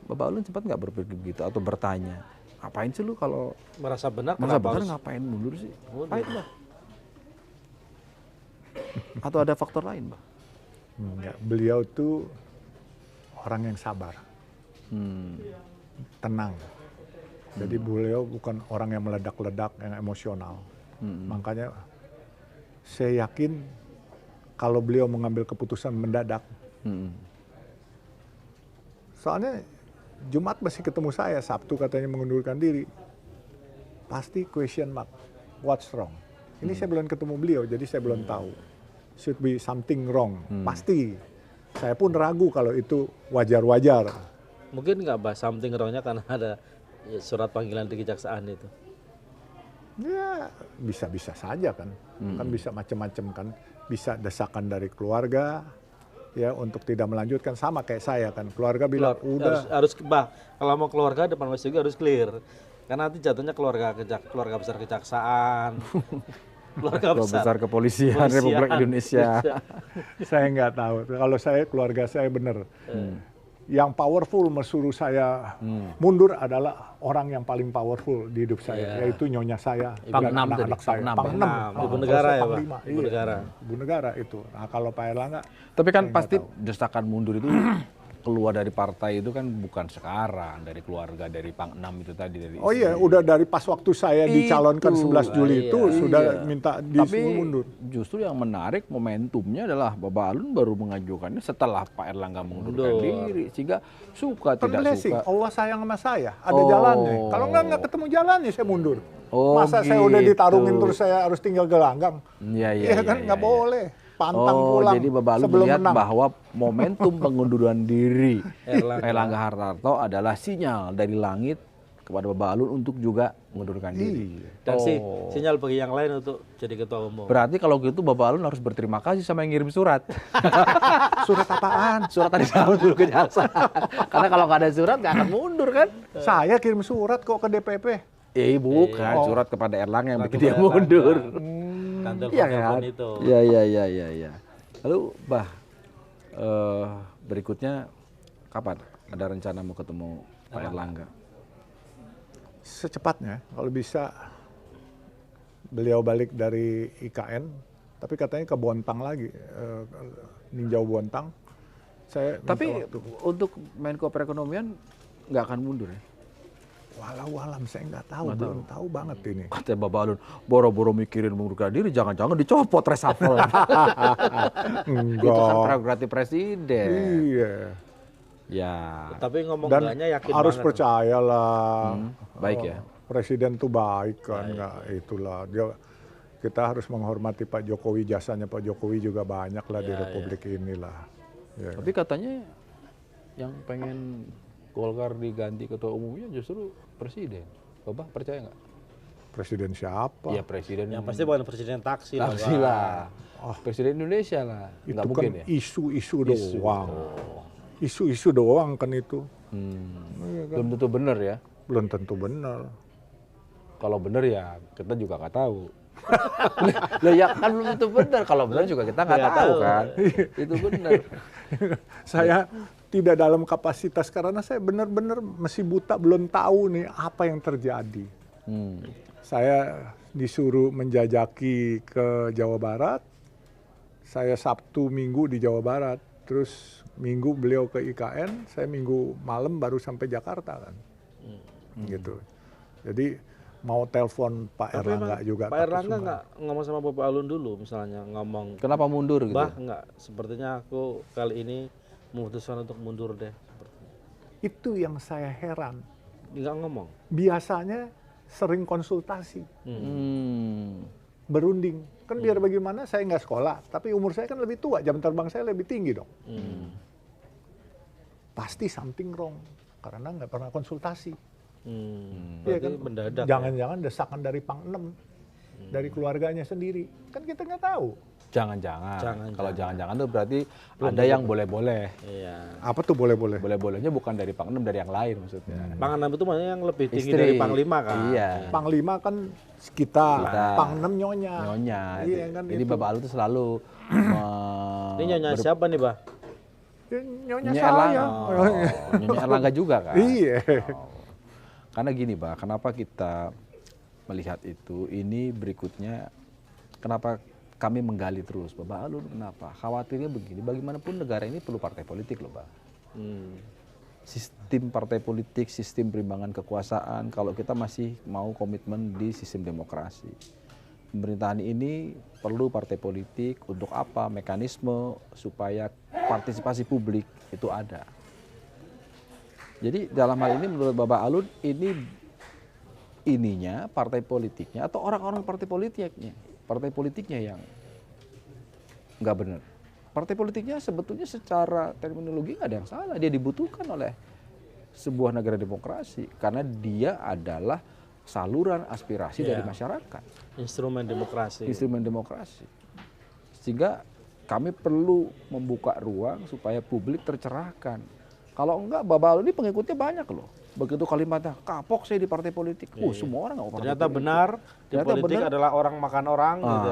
Bapak Alun sempat nggak berpikir begitu atau bertanya, ngapain sih lu kalau Merasa benar masa kenapa benar harus ngapain mundur sih? mundur? Ngapain lah? Atau ada faktor lain, Pak? Enggak, beliau tuh orang yang sabar, tenang. Jadi beliau bukan orang yang meledak-ledak, yang emosional. Makanya saya yakin kalau beliau mengambil keputusan mendadak, soalnya Jumat masih ketemu saya, Sabtu katanya mengundurkan diri. Pasti question mark, what's wrong? Ini saya belum ketemu beliau, jadi saya belum tahu. Should be something wrong, pasti. Saya pun ragu kalau itu wajar-wajar. Mungkin nggak bahas something wrong-nya karena ada ya, surat panggilan di kejaksaan itu. Ya bisa-bisa saja kan, kan bisa macam-macam kan. Bisa desakan dari keluarga, ya untuk tidak melanjutkan sama kayak saya kan. Keluarga bilang udah. harus kalau mau keluarga depan Mas juga harus clear. Karena nanti jatuhnya keluarga besar kejaksaan, keluarga besar kepolisian Republik Indonesia. Saya nggak tahu. Kalau saya keluarga saya benar. Yang powerful mesuruh saya mundur adalah orang yang paling powerful di hidup saya, yaitu nyonya saya, dan anak-anak saya. Pang-6. Ibu negara ya Pak? Pang-5. Ibu negara. Ibu negara itu. Nah kalau Pak Erlangga, Tapi kan pasti desakan mundur itu keluar dari partai itu kan bukan sekarang, dari keluarga, dari Pang-6 itu tadi. Dari oh iya, udah dari pas waktu saya dicalonkan 11 Juli itu sudah minta Tapi disuruh mundur. justru yang menarik momentumnya adalah Bapak Alun baru mengajukannya setelah Pak Erlangga mengundurkan diri, sehingga suka tidak Blessing. suka. Allah sayang sama saya, ada jalannya. Kalau nggak ketemu jalannya saya mundur. Oh, Masa saya udah gitu. ditarungin terus saya harus tinggal gelanggang? Iya, kan nggak boleh. Pantang Oh, pulang jadi Bapak Alun sebelum melihat menang. bahwa momentum pengunduran diri Erlangga. Erlangga Hartarto adalah sinyal dari langit kepada Bapak Alun untuk juga mengundurkan diri. Dan sinyal bagi yang lain untuk jadi ketua umum. Berarti kalau gitu Bapak Alun harus berterima kasih sama yang ngirim surat. Surat apaan? Surat tadi sama dulu ke jaksa. Karena kalau nggak ada surat nggak akan mundur kan? Saya kirim surat kok ke DPP. Bukan surat kepada Erlangga yang Surat bikin dia kepada mundur. Dan Iya telepon kan? itu. Iya. Lalu berikutnya kapan ada rencana mau ketemu Pak Erlangga? Secepatnya, kalau bisa beliau balik dari IKN, tapi katanya ke Bontang lagi, ninjau Bontang. Saya minta Tapi waktu. untuk Menko Perekonomian nggak akan mundur ya? Walau alam saya nggak tahu, belum tahu banget ini. Kata Bapak Alun, boro-boro mikirin mengundurkan diri, jangan-jangan dicopot reshuffle. Itu kan prerogatif presiden. Iya. Ya, Tapi ngomong Dan enggaknya yakin harus banget. percayalah. baik ya. Presiden tuh baik kan, nggak itulah dia. Kita harus menghormati Pak Jokowi, jasanya Pak Jokowi juga banyak lah di Republik inilah. Ya. Tapi katanya yang pengen Golkar diganti ketua umumnya justru presiden. Bapak percaya nggak? Presiden siapa? Iya presiden. Yang pasti bukan presiden taksi lah. Taksi Pak. lah. Presiden Indonesia lah. Itu Nggak kan mungkin ya? isu-isu doang. Isu-isu doang kan itu. Belum tentu benar ya. Belum tentu benar. Kalau benar ya kita juga nggak tahu. Lah ya kan belum tentu benar. Kalau benar juga kita nggak tahu kan. Itu benar. Saya tidak dalam kapasitas karena saya benar-benar masih buta, belum tahu nih apa yang terjadi. Saya disuruh menjajaki ke Jawa Barat, saya Sabtu Minggu di Jawa Barat, terus Minggu beliau ke IKN, saya Minggu malam baru sampai Jakarta kan, gitu. Jadi mau telepon Pak Tapi Erlangga emang juga. Pak takut Erlangga sumber. nggak ngomong sama Bapak Alun dulu, misalnya ngomong, Kenapa mundur gitu? Bah, nggak, sepertinya aku kali ini memutuskan untuk mundur deh. Itu yang saya heran. Nggak ngomong. Biasanya sering konsultasi, berunding. Kan biar bagaimana saya nggak sekolah, tapi umur saya kan lebih tua, jam terbang saya lebih tinggi dong. Pasti something wrong, karena nggak pernah konsultasi. Iya Berarti kan? mendadak. Jangan-jangan desakan dari Pangnem, dari keluarganya sendiri. Kan kita nggak tahu. Jangan-jangan. Kalau jangan-jangan tuh berarti ada yang boleh-boleh. Iya. Apa tuh boleh-boleh? Boleh-bolehnya bukan dari Pangnem, dari yang lain maksudnya. Panganam itu maksudnya yang lebih tinggi Istri. dari Panglima kan. Iya. Panglima kan kita, Kita. Pangnem nyonya. Nyonya. Iya kan Jadi itu. Bapak Alun tuh selalu Ini nyonya siapa nih, Bah? Nyonya Nyonya saya. Erlangga. Nyonya Erlangga juga kan. Iya. Karena gini, Pak, kenapa kita melihat itu? Ini berikutnya, kenapa kami menggali terus, Bapak Alun kenapa? Khawatirnya begini, bagaimanapun negara ini perlu partai politik loh, Pak. Sistem partai politik, sistem perimbangan kekuasaan, kalau kita masih mau komitmen di sistem demokrasi. Pemerintahan ini perlu partai politik untuk apa? Mekanisme supaya partisipasi publik itu ada. Jadi dalam hal ini menurut Bapak Alun ininya partai politiknya atau orang-orang partai politiknya yang nggak benar. Partai politiknya sebetulnya secara terminologi nggak ada yang salah, dia dibutuhkan oleh sebuah negara demokrasi karena dia adalah saluran aspirasi dari masyarakat, Instrumen demokrasi. instrumen demokrasi. Sehingga kami perlu membuka ruang supaya publik tercerahkan. Kalau enggak, Bapak Alun ini pengikutnya banyak loh. Begitu kalimatnya, kapok saya di partai politik. Semua orang nggak mau partai Ternyata politik. benar di Ternyata politik benar. adalah orang makan orang gitu.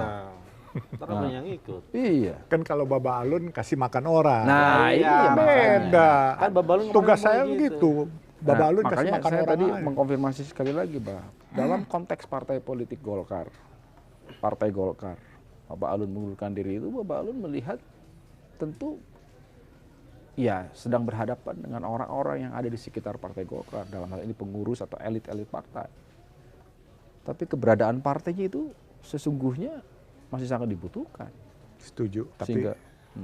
Ntar banyak yang ikut. Iya. Kan kalau Bapak Alun kasih makan orang. Nah, iya, iya beda. Kan Bapak Alun Tugas kemarin saya ngomong begitu. Bapak Alun kasih makanya makan saya orang tadi aja. mengkonfirmasi sekali lagi, Bah. Dalam konteks partai politik Golkar, Partai Golkar, Bapak Alun mengundurkan diri itu, Bapak Alun melihat tentu ya sedang berhadapan dengan orang-orang yang ada di sekitar Partai Golkar, dalam hal ini pengurus atau elit-elit partai. Tapi keberadaan partainya itu sesungguhnya masih sangat dibutuhkan. Setuju. Tapi Sehingga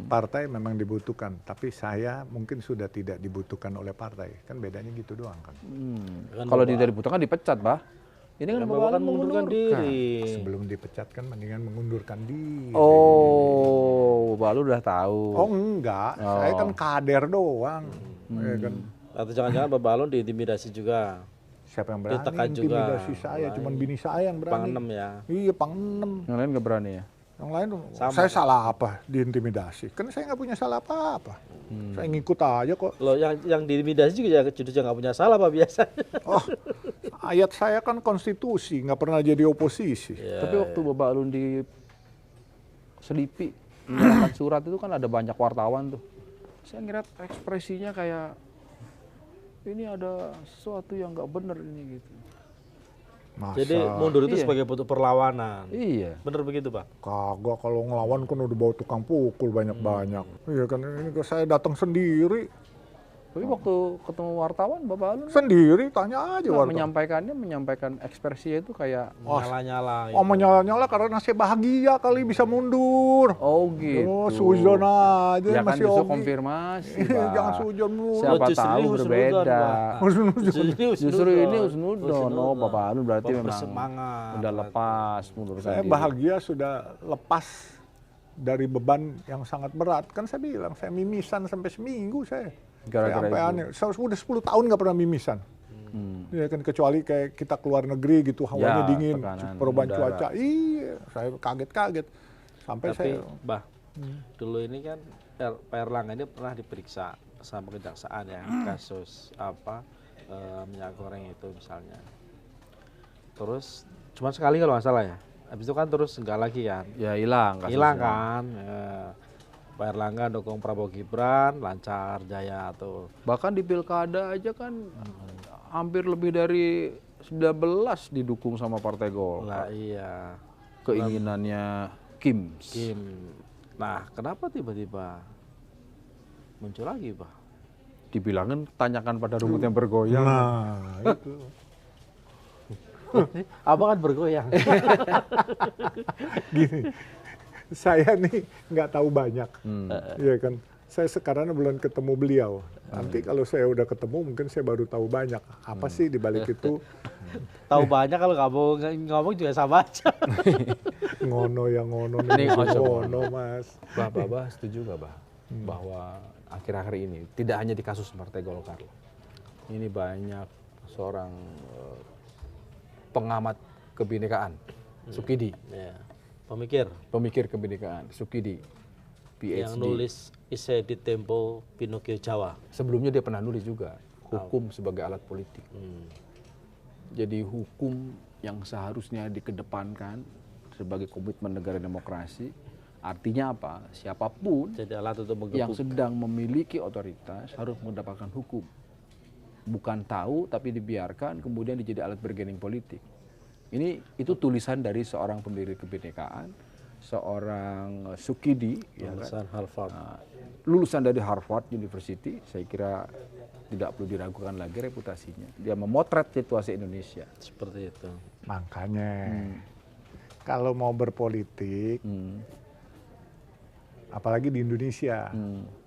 partai memang dibutuhkan. Tapi saya mungkin sudah tidak dibutuhkan oleh partai. Kan bedanya gitu doang kan. Kan kalau Bapak- tidak dibutuhkan dipecat, Bah. Ini kan Kan Bapak Bapak kan Alun mengundurkan diri. Sebelum dipecat kan mendingan mengundurkan diri. Oh, Bapak Alun udah tahu. Oh enggak, saya kan kader doang. Ya kan. Atau jangan-jangan Bapak Alun diintimidasi juga. Siapa yang berani Ditekan juga. intimidasi saya? Cuman bini saya yang berani. Pangnem ya. Iya, Pangnem. Yang lain nggak berani ya? Yang lain, Sama. saya salah apa diintimidasi? Kan saya nggak punya salah apa-apa. Saya ngikut aja kok. Loh yang diintimidasi juga justru nggak punya salah Pak biasanya. Oh, ayat saya kan konstitusi, nggak pernah jadi oposisi. Tapi waktu Bapak Alun di Selipi menyerahkan surat itu kan ada banyak wartawan tuh. Saya ngeliat ekspresinya kayak ini ada sesuatu yang nggak benar ini gitu. Masa Jadi mundur itu Iya. sebagai bentuk perlawanan. Iya. Bener begitu Pak? kagak, kalau ngelawan kan udah bawa tukang pukul banyak-banyak. Iya kan, ini saya datang sendiri. Tapi waktu ketemu wartawan Bapak Alun Sendiri, tanya aja wartawan. menyampaikan ekspresinya itu kayak Nyala-nyala. Oh, menyala-nyala karena saya bahagia kali bisa mundur. oh gitu. Oh, suzon aja Ya kan masih justru Ogi. konfirmasi, Iya, Pak. jangan suzon mulu. Siapa Justru tahu ini husnudon, berbeda. Pak. Justru ini husnudon. Oh, Bapak Alun berarti memang bersemangat. udah lepas mundur Saya sendiri. bahagia sudah lepas dari beban yang sangat berat. Kan saya bilang, saya mimisan sampai seminggu saya. Gara-gara Saya sampai itu. aneh. Saya udah 10 tahun nggak pernah mimisan. Ya kan, kecuali kayak kita keluar negeri gitu, hawanya Ya, dingin, tekanan perubahan udara. cuaca. Iya, saya kaget-kaget. Sampai Tapi saya Bah, dulu ini kan Pak Erlangga ini pernah diperiksa sama kejaksaan ya, kasus apa minyak goreng itu misalnya. Terus cuma sekali kalau nggak salah ya. Habis itu kan terus enggak lagi kan. Ya hilang kasusnya. Hilang kan. Pak Erlangga dukung Prabowo Gibran, lancar jaya tuh. Bahkan di pilkada aja kan hampir lebih dari 19 didukung sama Partai Lah Golkar. iya. Keinginannya Kim. Kim Nah, kenapa tiba-tiba muncul lagi, Pak? Dibilangin tanyakan pada rumput yang bergoyang. Nah, itu. Abang kan bergoyang. Gini, saya nih nggak tahu banyak, ya kan. Saya sekarang belum ketemu beliau. Nanti kalau saya udah ketemu, mungkin saya baru tahu banyak. Apa sih di balik itu? Tahu banyak kalau ngomong juga sama aja. Ngono ya ngono, Ini ngono mas. Bah, setuju nggak, Bah? Bahwa akhir-akhir ini, tidak hanya di kasus Partai Golkar, ini banyak seorang pengamat kebinekaan, Sukidi, Ya. Pemikir kebinekaan, Sukidi, PhD. yang nulis Ise di Tempo Pinocchio Jawa. Sebelumnya dia pernah nulis juga, hukum sebagai alat politik. Jadi hukum yang seharusnya dikedepankan sebagai komitmen negara demokrasi, artinya apa? Siapapun Jadi alat untuk yang menggebuk. sedang memiliki otoritas harus mendapatkan hukum. Bukan tahu tapi dibiarkan kemudian dijadi alat bergening politik. Itu tulisan dari seorang pendiri kebinekaan, seorang Sukidi, ya kan? Lulusan Harvard. Lulusan dari Harvard University. Saya kira tidak perlu diragukan lagi reputasinya. Dia memotret situasi Indonesia. Seperti itu. Makanya, kalau mau berpolitik, apalagi di Indonesia,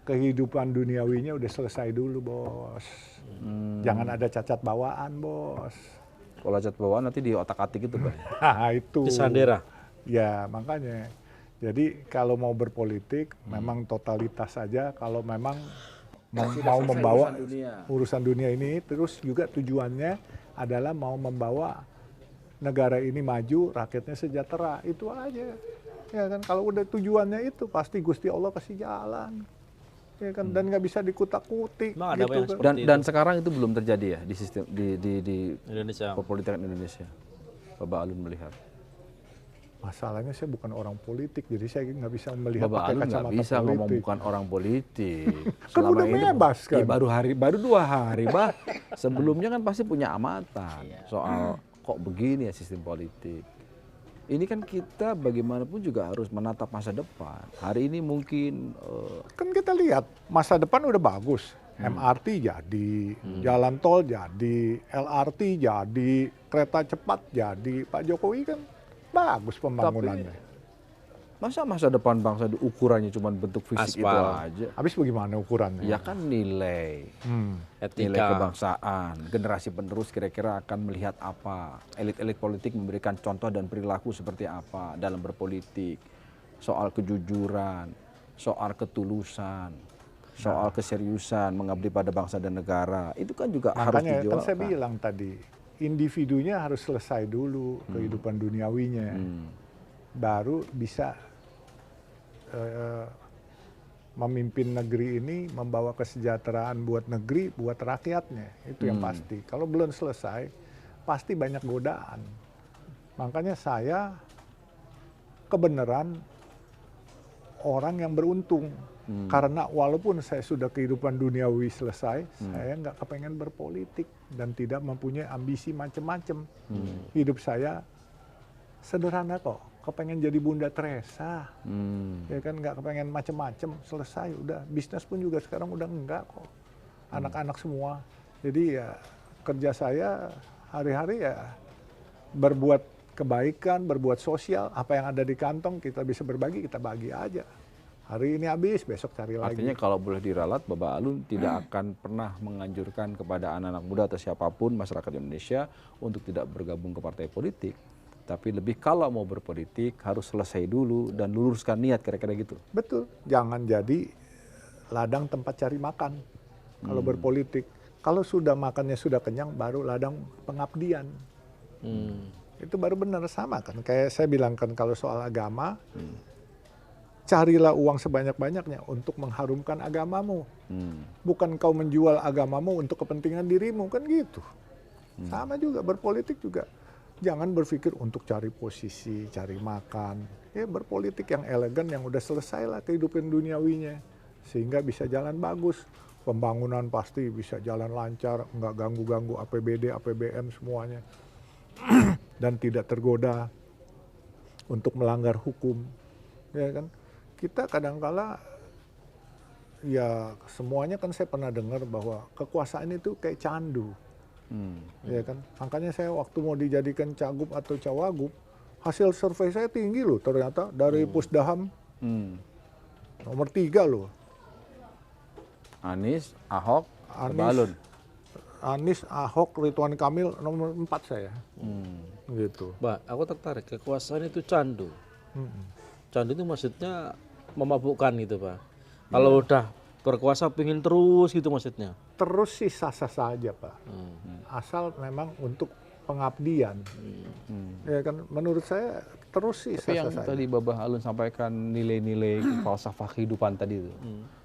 kehidupan duniawinya udah selesai dulu, bos. Jangan ada cacat bawaan, bos. Kalau cat bawaan nanti di otak-atik itu, Bang. Nah, itu. Di Sandera. Ya, makanya. Jadi kalau mau berpolitik, memang totalitas saja. Kalau memang mau membawa urusan dunia ini, terus juga tujuannya adalah mau membawa negara ini maju, rakyatnya sejahtera. Itu aja. Ya kan, kalau udah tujuannya itu, pasti Gusti Allah kasih jalan. Ya kan, dan nggak bisa dikutak-kutik. Memang ada gitu yang kan. seperti Dan sekarang itu belum terjadi ya di sistem di Indonesia. perpolitikan Indonesia. Bapak Alun melihat. Masalahnya saya bukan orang politik, jadi saya nggak bisa melihat Bapak pakai Alun nggak kacamata bisa ngomong politik. bukan orang politik. Kan udah bebas kan. Ya, baru 2 hari, Bah. Sebelumnya kan pasti punya amatan soal kok begini ya sistem politik. Ini kan kita bagaimanapun juga harus menatap masa depan. Hari ini mungkin Kan kita lihat masa depan udah bagus. MRT jadi, jalan tol jadi, LRT jadi, kereta cepat jadi. Pak Jokowi kan bagus pembangunannya. masa depan bangsa ukurannya cuma bentuk fisik itu Aspal. aja. Habis bagaimana ukurannya? Ya kan nilai Etika. kebangsaan, generasi penerus kira-kira akan melihat apa, elit-elit politik memberikan contoh dan perilaku seperti apa dalam berpolitik, soal kejujuran, soal ketulusan, soal keseriusan mengabdi pada bangsa dan negara, itu kan juga harus Makanya kan dijualkan. saya bilang tadi, individunya harus selesai dulu kehidupan duniawinya, baru bisa memimpin negeri ini, membawa kesejahteraan buat negeri, buat rakyatnya. Itu yang pasti. Kalau belum selesai, pasti banyak godaan. Makanya saya kebenaran orang yang beruntung. Karena walaupun saya sudah kehidupan duniawi selesai, saya nggak kepengen berpolitik dan tidak mempunyai ambisi macam-macam. Hidup saya sederhana kok. Kepengen jadi Bunda Teresa, ya kan, nggak kepengen macem-macem, selesai udah. Bisnis pun juga sekarang udah enggak kok, anak-anak semua. Jadi ya kerja saya hari-hari ya berbuat kebaikan, berbuat sosial, apa yang ada di kantong kita bisa berbagi, kita bagi aja. Hari ini habis, besok cari lagi. Artinya kalau boleh diralat, Bapak Alun tidak akan pernah menganjurkan kepada anak-anak muda atau siapapun masyarakat Indonesia untuk tidak bergabung ke partai politik. Tapi lebih kalau mau berpolitik harus selesai dulu dan luruskan niat, kira-kira gitu. Betul, jangan jadi ladang tempat cari makan kalau berpolitik. Kalau sudah makannya sudah kenyang, baru ladang pengabdian. Itu baru benar, sama kan. Kayak saya bilang kan, kalau soal agama, carilah uang sebanyak-banyaknya untuk mengharumkan agamamu. Bukan kau menjual agamamu untuk kepentingan dirimu, kan gitu. Sama juga, berpolitik juga. Jangan berpikir untuk cari posisi, cari makan. Ya berpolitik yang elegan, yang udah selesai lah kehidupan duniawinya. Sehingga bisa jalan bagus. Pembangunan pasti bisa jalan lancar, nggak ganggu-ganggu APBD, APBN semuanya. Dan tidak tergoda untuk melanggar hukum. Ya kan? kita kadangkala ya semuanya kan saya pernah dengar bahwa kekuasaan itu kayak candu. Ya kan? Makanya saya waktu mau dijadikan cagup atau cawagup, hasil survei saya tinggi loh ternyata dari Pusdaham nomor 3 loh. Anies, Ahok, Anies, Balun. Anies, Ahok, Ridwan Kamil nomor 4 saya. Gitu. Mbak, aku tertarik kekuasaan itu candu. Candu itu maksudnya memabukkan gitu, Pak. Kalau udah berkuasa pingin terus gitu maksudnya. Terus sih sah-sah saja Pak. Asal memang untuk pengabdian. Ya kan menurut saya terus sih Tapi yang sah-sah saja. tadi Babah Alun sampaikan nilai-nilai falsafah kehidupan tadi itu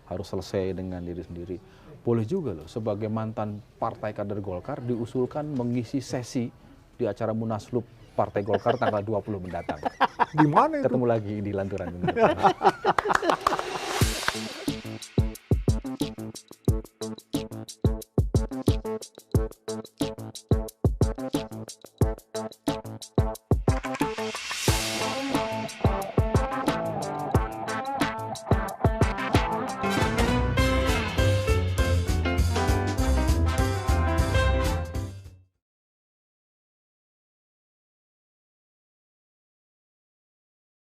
harus selesai dengan diri sendiri. Boleh juga loh sebagai mantan partai kader Golkar diusulkan mengisi sesi di acara Munaslup Partai Golkar tanggal 20 mendatang. Di mana itu? Ketemu lagi di Lanturan. Bener.